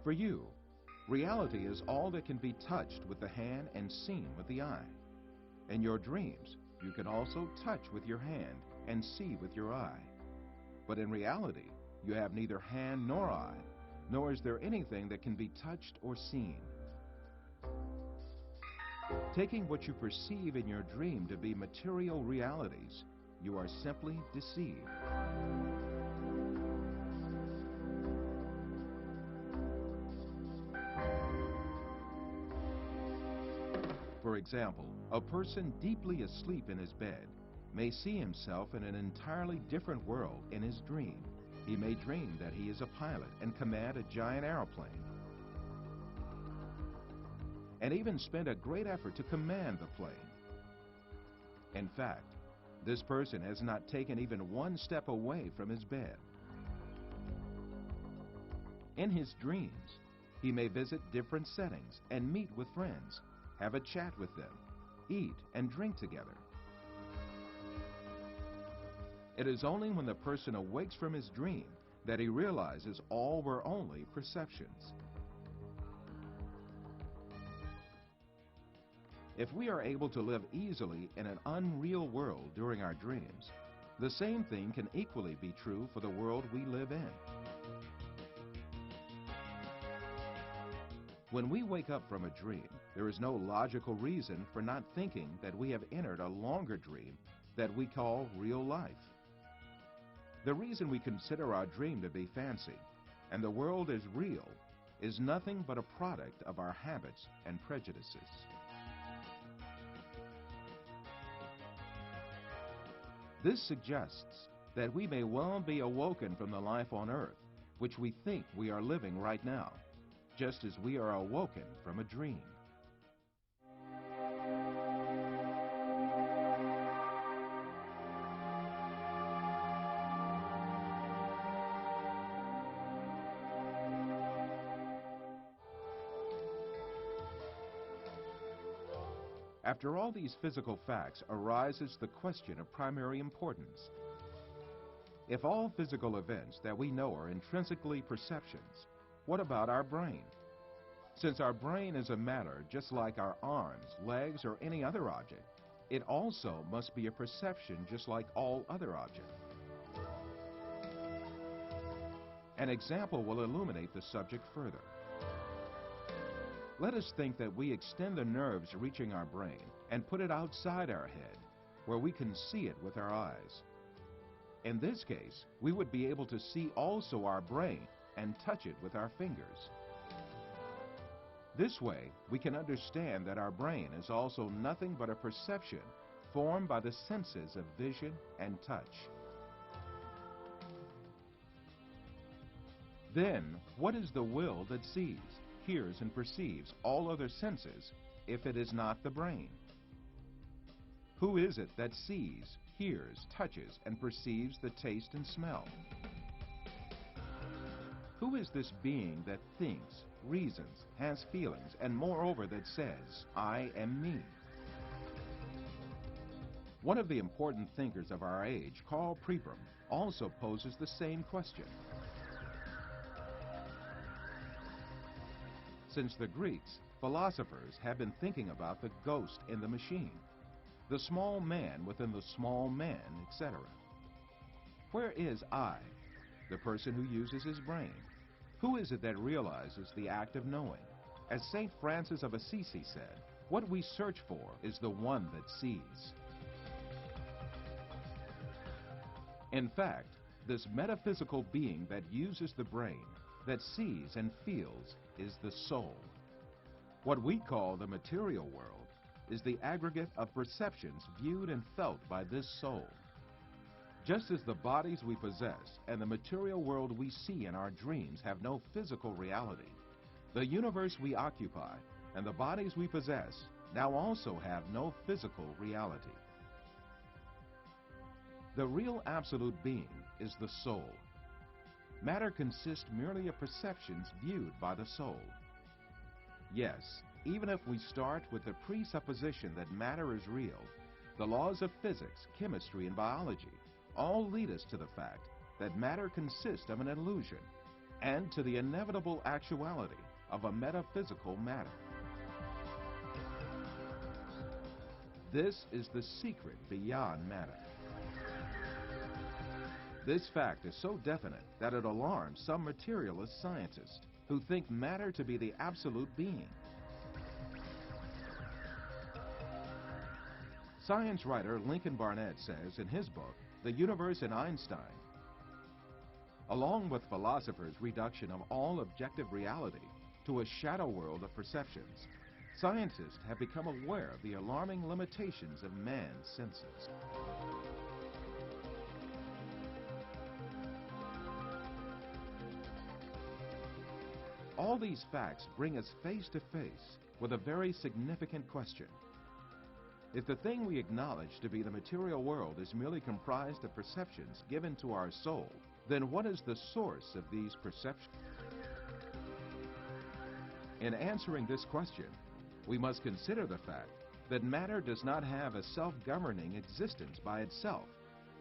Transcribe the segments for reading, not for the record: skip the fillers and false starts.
For you, reality is all that can be touched with the hand and seen with the eye. In your dreams, you can also touch with your hand and see with your eye. But in reality, you have neither hand nor eye, nor is there anything that can be touched or seen. Taking what you perceive in your dream to be material realities, you are simply deceived. For example, a person deeply asleep in his bed may see himself in an entirely different world in his dream. He may dream that he is a pilot and command a giant airplane, and even spend a great effort to command the plane. In fact, this person has not taken even one step away from his bed. In his dreams, he may visit different settings and meet with friends, have a chat with them, eat and drink together. It is only when the person awakes from his dream that he realizes all were only perceptions. If we are able to live easily in an unreal world during our dreams, the same thing can equally be true for the world we live in. When we wake up from a dream, there is no logical reason for not thinking that we have entered a longer dream that we call real life. The reason we consider our dream to be fancy and the world as real is nothing but a product of our habits and prejudices. This suggests that we may well be awoken from the life on earth, which we think we are living right now, just as we are awoken from a dream. After all these physical facts arises the question of primary importance. If all physical events that we know are intrinsically perceptions, what about our brain? Since our brain is a matter just like our arms, legs, or any other object, it also must be a perception just like all other objects. An example will illuminate the subject further. Let us think that we extend the nerves reaching our brain and put it outside our head, where we can see it with our eyes. In this case, we would be able to see also our brain and touch it with our fingers. This way, we can understand that our brain is also nothing but a perception formed by the senses of vision and touch. Then, what is the will that sees, hears, and perceives all other senses if it is not the brain? Who is it that sees, hears, touches, and perceives the taste and smell? Who is this being that thinks, reasons, has feelings, and moreover that says, I am me? One of the important thinkers of our age, Karl Popper, also poses the same question. Since the Greeks, philosophers have been thinking about the ghost in the machine, the small man within the small man, etc. Where is I, the person who uses his brain? Who is it that realizes the act of knowing? As St. Francis of Assisi said, what we search for is the one that sees. In fact, this metaphysical being that uses the brain, that sees and feels, is the soul. What we call the material world is the aggregate of perceptions viewed and felt by this soul. Just as the bodies we possess and the material world we see in our dreams have no physical reality, the universe we occupy and the bodies we possess now also have no physical reality. The real absolute being is the soul. Matter consists merely of perceptions viewed by the soul. Yes, even if we start with the presupposition that matter is real, the laws of physics, chemistry, and biology all lead us to the fact that matter consists of an illusion, and to the inevitable actuality of a metaphysical matter. This is the secret beyond matter. This fact is so definite that it alarms some materialist scientists who think matter to be the absolute being. Science writer Lincoln Barnett says in his book, The Universe in Einstein, along with philosophers' reduction of all objective reality to a shadow world of perceptions, scientists have become aware of the alarming limitations of man's senses. All these facts bring us face to face with a very significant question. If the thing we acknowledge to be the material world is merely comprised of perceptions given to our soul, then what is the source of these perceptions? In answering this question, we must consider the fact that matter does not have a self-governing existence by itself,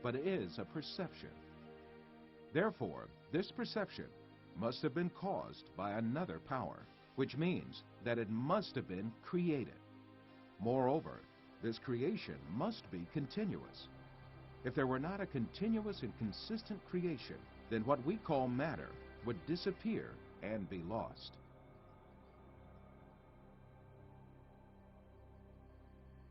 but is a perception. Therefore, this perception must have been caused by another power, which means that it must have been created. Moreover, this creation must be continuous. If there were not a continuous and consistent creation, then what we call matter would disappear and be lost.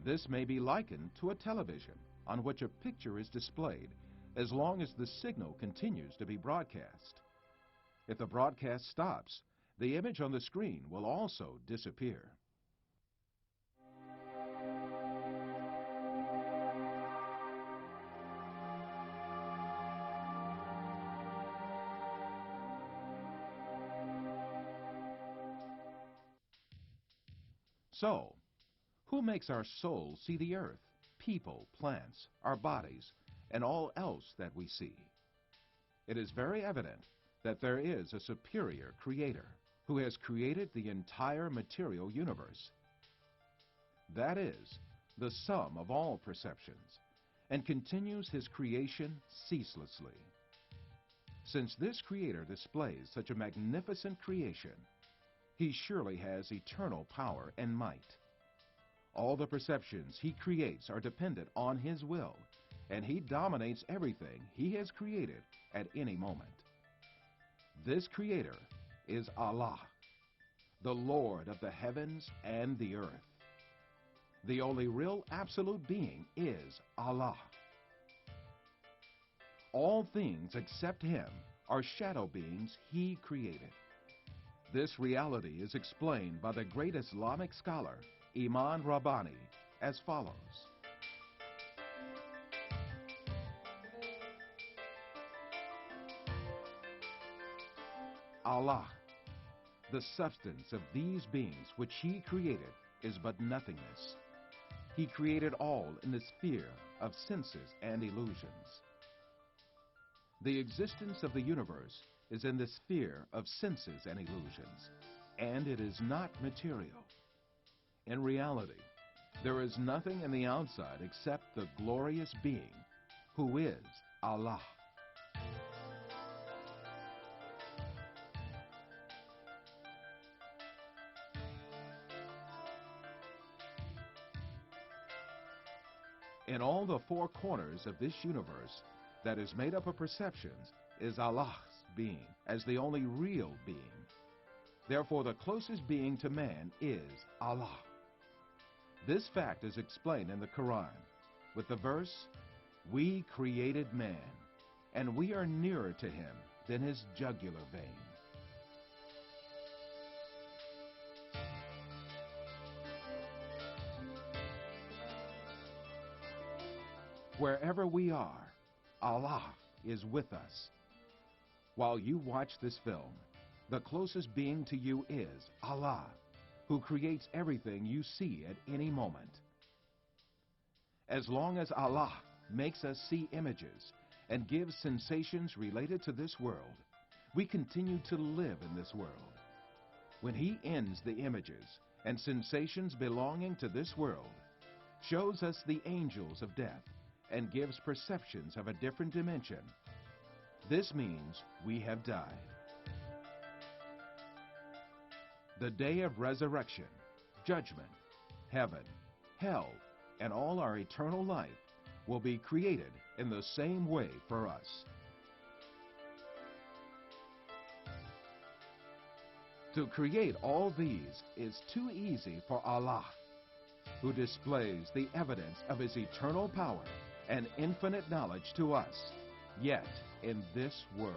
This may be likened to a television on which a picture is displayed as long as the signal continues to be broadcast. If the broadcast stops, the image on the screen will also disappear. So, who makes our soul see the earth, people, plants, our bodies, and all else that we see? It is very evident that there is a superior creator who has created the entire material universe. That is, the sum of all perceptions, and continues his creation ceaselessly. Since this creator displays such a magnificent creation, he surely has eternal power and might. All the perceptions he creates are dependent on his will, and he dominates everything he has created at any moment. This creator is Allah, the Lord of the heavens and the earth. The only real absolute being is Allah. All things except him are shadow beings he created. This reality is explained by the great Islamic scholar, Imam Rabbani, as follows. Allah, the substance of these beings which he created, is but nothingness. He created all in the sphere of senses and illusions. The existence of the universe is in the sphere of senses and illusions, and it is not material. In reality, there is nothing in the outside except the glorious being, who is Allah. In all the four corners of this universe that is made up of perceptions is Allah's being as the only real being. Therefore, the closest being to man is Allah. This fact is explained in the Quran with the verse, "We created man, and we are nearer to him than his jugular vein." Wherever we are, Allah is with us. While you watch this film, the closest being to you is Allah, who creates everything you see at any moment. As long as Allah makes us see images and gives sensations related to this world, we continue to live in this world. When he ends the images and sensations belonging to this world, shows us the angels of death, and gives perceptions of a different dimension, this means we have died. The day of resurrection, judgment, heaven, hell, and all our eternal life will be created in the same way for us. To create all these is too easy for Allah, who displays the evidence of His eternal power and infinite knowledge to us, yet in this world.